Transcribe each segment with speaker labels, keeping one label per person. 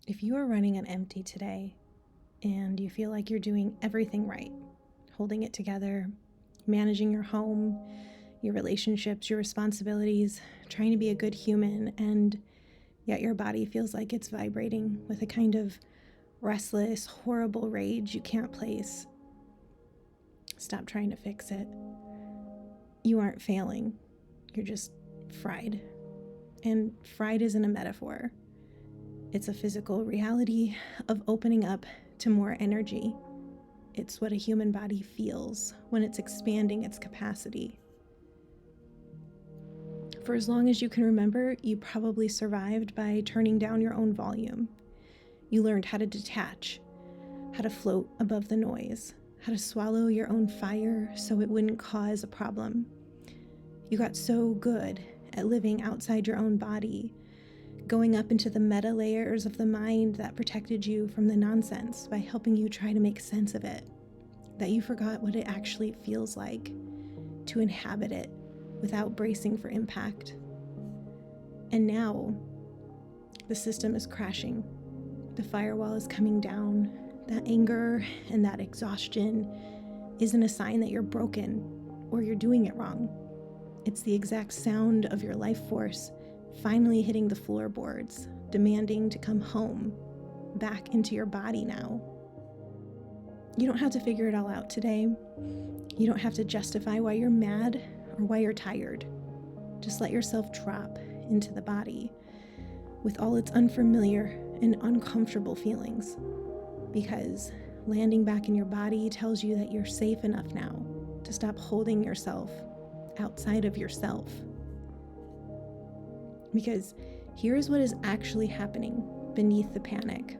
Speaker 1: If you are running on empty today and you feel like you're doing everything right, holding it together, managing your home, your relationships, your responsibilities, trying to be a good human, and yet your body feels like it's vibrating with a kind of restless, horrible rage you can't place, stop trying to fix it. You aren't failing. You're just fried. And fried isn't a metaphor. It's a physical reality of opening up to more energy. It's what a human body feels when it's expanding its capacity. For as long as you can remember, you probably survived by turning down your own volume. You learned how to detach, how to float above the noise, how to swallow your own fire so it wouldn't cause a problem. You got so good at living outside your own body, going up into the meta layers of the mind that protected you from the nonsense by helping you try to make sense of it, that you forgot what it actually feels like to inhabit it without bracing for impact. And now, the system is crashing. The firewall is coming down. That anger and that exhaustion isn't a sign that you're broken or you're doing it wrong. It's the exact sound of your life force finally hitting the floorboards, demanding to come home, back into your body now. You don't have to figure it all out today. You don't have to justify why you're mad or why you're tired. Just let yourself drop into the body with all its unfamiliar and uncomfortable feelings, because landing back in your body tells you that you're safe enough now to stop holding yourself outside of yourself. Because here's what is actually happening beneath the panic.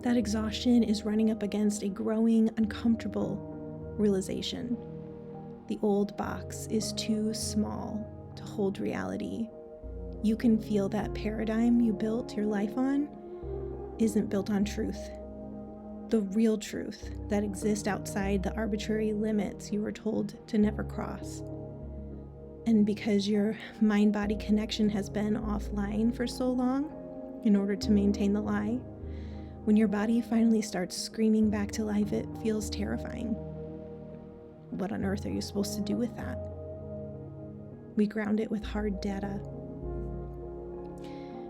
Speaker 1: That exhaustion is running up against a growing, uncomfortable realization. The old box is too small to hold reality. You can feel that paradigm you built your life on isn't built on truth. The real truth that exists outside the arbitrary limits you were told to never cross. And because your mind-body connection has been offline for so long in order to maintain the lie, when your body finally starts screaming back to life, it feels terrifying. What on earth are you supposed to do with that? We ground it with hard data.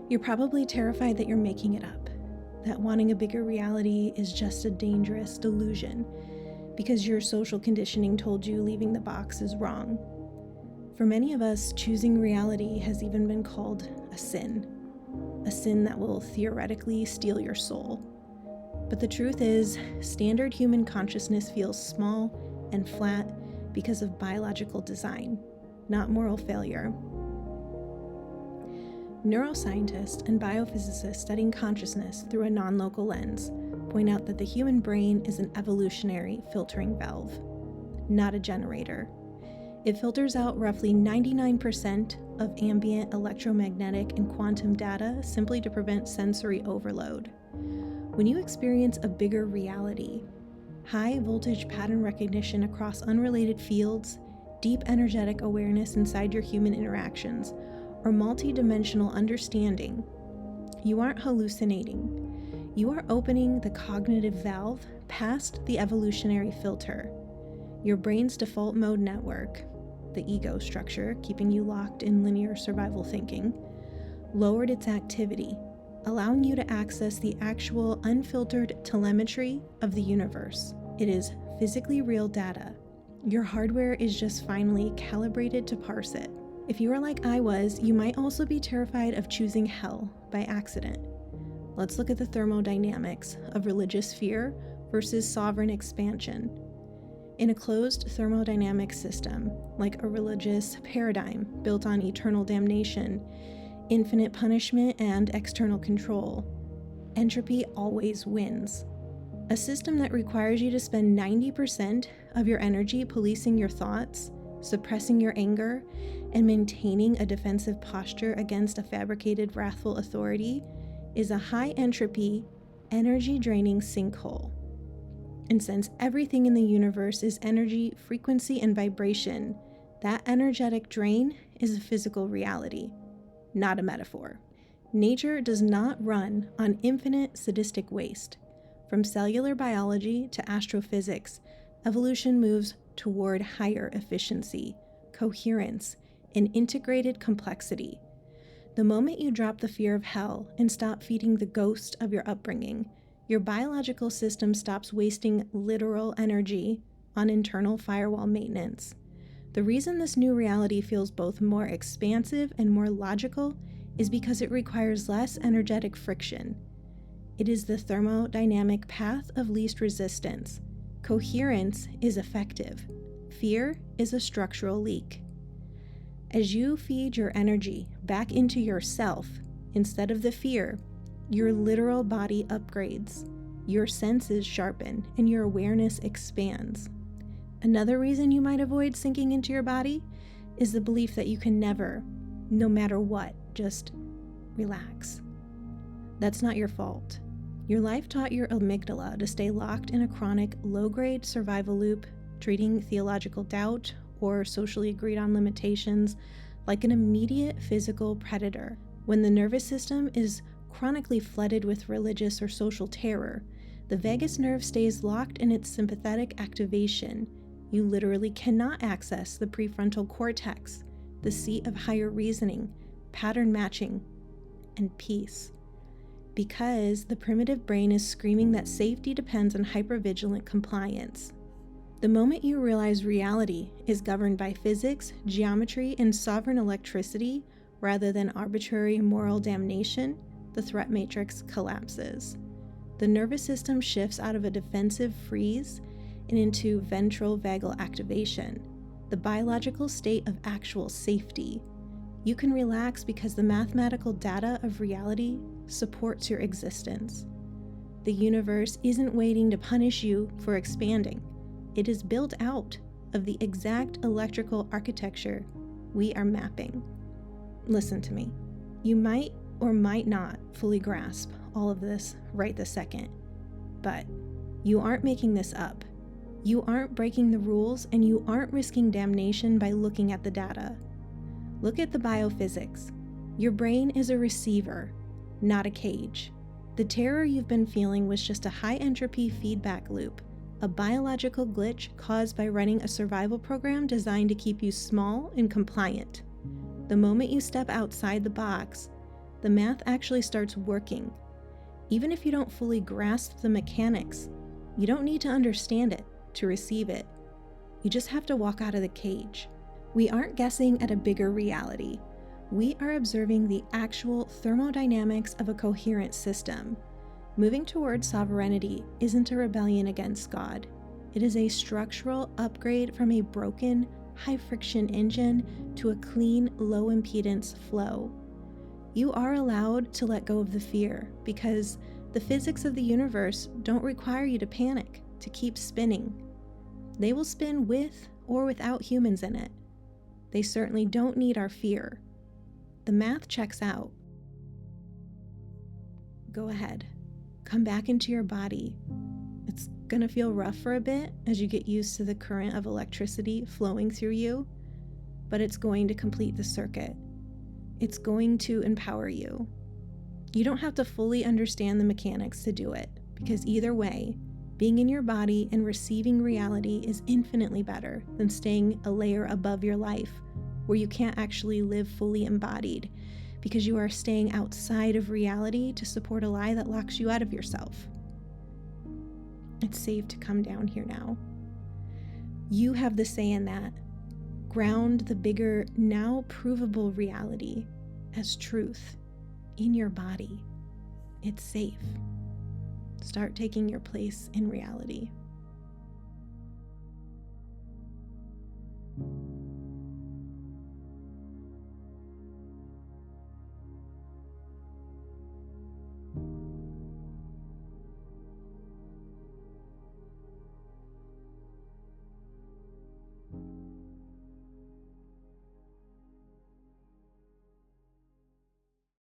Speaker 1: You're probably terrified that you're making it up, that wanting a bigger reality is just a dangerous delusion because your social conditioning told you leaving the box is wrong. For many of us, choosing reality has even been called a sin that will theoretically steal your soul. But the truth is, standard human consciousness feels small and flat because of biological design, not moral failure. Neuroscientists and biophysicists studying consciousness through a non-local lens point out that the human brain is an evolutionary filtering valve, not a generator. It filters out roughly 99% of ambient electromagnetic and quantum data simply to prevent sensory overload. When you experience a bigger reality, high voltage pattern recognition across unrelated fields, deep energetic awareness inside your human interactions, or multidimensional understanding, you aren't hallucinating. You are opening the cognitive valve past the evolutionary filter. Your brain's default mode network, the ego structure keeping you locked in linear survival thinking, lowered its activity, allowing you to access the actual unfiltered telemetry of the universe. It is physically real data. Your hardware is just finally calibrated to parse it. If you are like I was, you might also be terrified of choosing hell by accident. Let's look at the thermodynamics of religious fear versus sovereign expansion. In a closed thermodynamic system, like a religious paradigm built on eternal damnation, infinite punishment, and external control, entropy always wins. A system that requires you to spend 90% of your energy policing your thoughts, suppressing your anger, and maintaining a defensive posture against a fabricated, wrathful authority is a high-entropy, energy-draining sinkhole. And since everything in the universe is energy, frequency, and vibration, that energetic drain is a physical reality, not a metaphor. Nature does not run on infinite sadistic waste. From cellular biology to astrophysics, evolution moves toward higher efficiency, coherence, and integrated complexity. The moment you drop the fear of hell and stop feeding the ghost of your upbringing, your biological system stops wasting literal energy on internal firewall maintenance. The reason this new reality feels both more expansive and more logical is because it requires less energetic friction. It is the thermodynamic path of least resistance. Coherence is effective. Fear is a structural leak. As you feed your energy back into yourself instead of the fear, your literal body upgrades, your senses sharpen, and your awareness expands. Another reason you might avoid sinking into your body is the belief that you can never, no matter what, just relax. That's not your fault. Your life taught your amygdala to stay locked in a chronic, low-grade survival loop, treating theological doubt or socially agreed on limitations like an immediate physical predator. When the nervous system is chronically flooded with religious or social terror, the vagus nerve stays locked in its sympathetic activation. You literally cannot access the prefrontal cortex, the seat of higher reasoning, pattern matching, and peace. Because the primitive brain is screaming that safety depends on hypervigilant compliance. The moment you realize reality is governed by physics, geometry, and sovereign electricity rather than arbitrary moral damnation, the threat matrix collapses. The nervous system shifts out of a defensive freeze and into ventral vagal activation, the biological state of actual safety. You can relax because the mathematical data of reality supports your existence. The universe isn't waiting to punish you for expanding. It is built out of the exact electrical architecture we are mapping. Listen to me. You might or might not fully grasp all of this right this second, but you aren't making this up. You aren't breaking the rules, and you aren't risking damnation by looking at the data. Look at the biophysics. Your brain is a receiver, not a cage. The terror you've been feeling was just a high-entropy feedback loop, a biological glitch caused by running a survival program designed to keep you small and compliant. The moment you step outside the box, the math actually starts working. Even if you don't fully grasp the mechanics, you don't need to understand it to receive it. You just have to walk out of the cage. We aren't guessing at a bigger reality. We are observing the actual thermodynamics of a coherent system. Moving towards sovereignty isn't a rebellion against God. It is a structural upgrade from a broken, high-friction engine to a clean, low-impedance flow. You are allowed to let go of the fear because the physics of the universe don't require you to panic, to keep spinning. They will spin with or without humans in it. They certainly don't need our fear. The math checks out. Go ahead. Come back into your body. It's gonna feel rough for a bit as you get used to the current of electricity flowing through you, but it's going to complete the circuit. It's going to empower you. You don't have to fully understand the mechanics to do it, because either way, being in your body and receiving reality is infinitely better than staying a layer above your life where you can't actually live fully embodied because you are staying outside of reality to support a lie that locks you out of yourself. It's safe to come down here now. You have the say in that. Ground the bigger, now provable reality as truth in your body. It's safe. Start taking your place in reality.